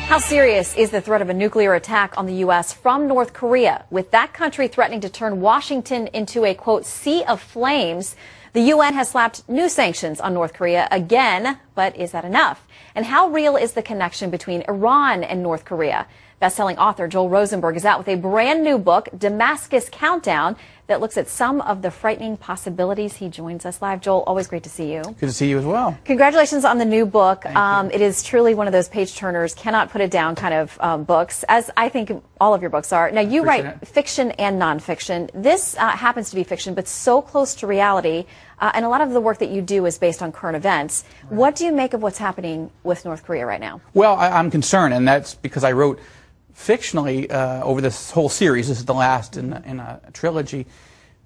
How serious is the threat of a nuclear attack on the U.S. from North Korea? With that country threatening to turn Washington into a, quote, sea of flames, the UN has slapped new sanctions on North Korea again, but is that enough? And how real is the connection between Iran and North Korea? Best-selling author Joel Rosenberg is out with a brand new book, Damascus Countdown, that looks at some of the frightening possibilities. He joins us live. Joel, always great to see you. Good to see you as well. Congratulations on the new book. Thank you. It is truly one of those page-turners, cannot put it down kind of books, as I think all of your books are. Now, you write fiction and nonfiction. This happens to be fiction, but so close to reality. And a lot of the work that you do is based on current events. Right. What do you make of what's happening with North Korea right now? Well, I'm concerned, and that's because I wrote fictionally over this whole series, this is the last in a trilogy,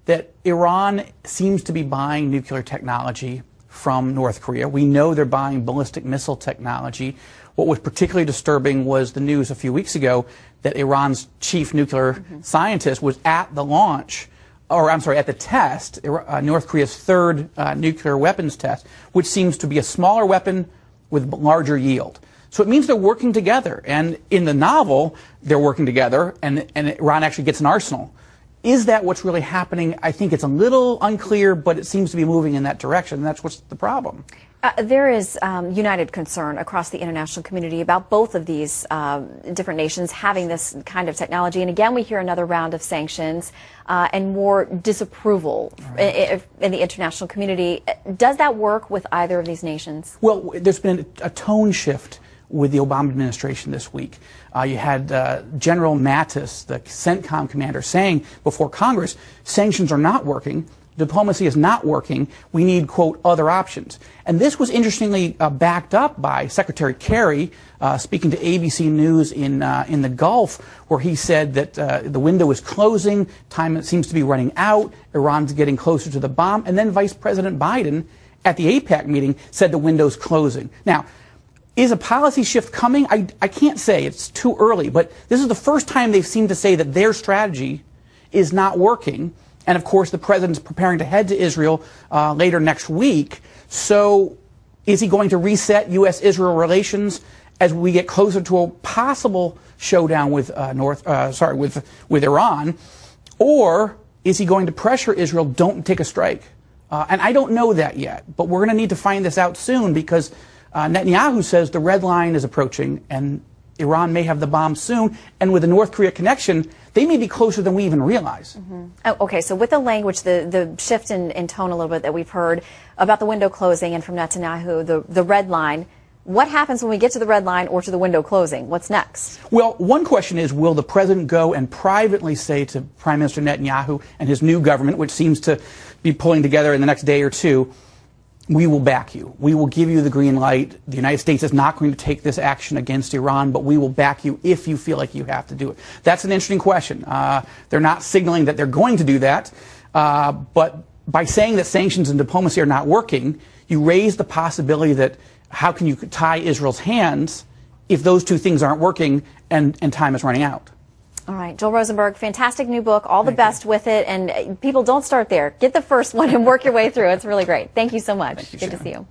that Iran seems to be buying nuclear technology from North Korea. We know they're buying ballistic missile technology. What was particularly disturbing was the news a few weeks ago that Iran's chief nuclear scientist was at the launch, or I'm sorry, at the test, North Korea's third nuclear weapons test, which seems to be a smaller weapon with larger yield. So it means they're working together, and in the novel, they're working together, and Iran actually gets an arsenal. Is that what's really happening? I think it's a little unclear, but it seems to be moving in that direction, and that's what's the problem. There is united concern across the international community about both of these different nations having this kind of technology. And again, we hear another round of sanctions and more disapproval in the international community. Does that work with either of these nations? Well, there's been a tone shift with the Obama administration this week. You had General Mattis, the CENTCOM commander, saying before Congress, sanctions are not working, diplomacy is not working, we need, quote, other options. And this was interestingly backed up by Secretary Kerry speaking to ABC News in the Gulf, where he said that the window is closing, time seems to be running out, Iran's getting closer to the bomb, and then Vice President Biden at the APEC meeting said the window's closing. Now, is a policy shift coming? I can't say. It's too early. But this is the first time they've seemed to say that their strategy is not working. And, of course, the president's preparing to head to Israel later next week. So is he going to reset U.S.-Israel relations as we get closer to a possible showdown with with Iran? Or is he going to pressure Israel, don't take a strike? And I don't know that yet. But we're going to need to find this out soon because Netanyahu says the red line is approaching and Iran may have the bomb soon. And with the North Korea connection, they may be closer than we even realize. Oh, okay, so with the language, the shift in tone a little bit that we've heard about the window closing and from Netanyahu, the red line, what happens when we get to the red line or to the window closing? What's next? Well, one question is, will the president go and privately say to Prime Minister Netanyahu and his new government, which seems to be pulling together in the next day or two, we will back you. We will give you the green light. The United States is not going to take this action against Iran, but we will back you if you feel like you have to do it. That's an interesting question. They're not signaling that they're going to do that, but by saying that sanctions and diplomacy are not working, you raise the possibility that how can you tie Israel's hands if those two things aren't working and time is running out. All right, Joel Rosenberg, fantastic new book. All the best with it. And people, don't start there. Get the first one and work your way through. It's really great. Thank you so much. Thank you, Good Sharon. to see you.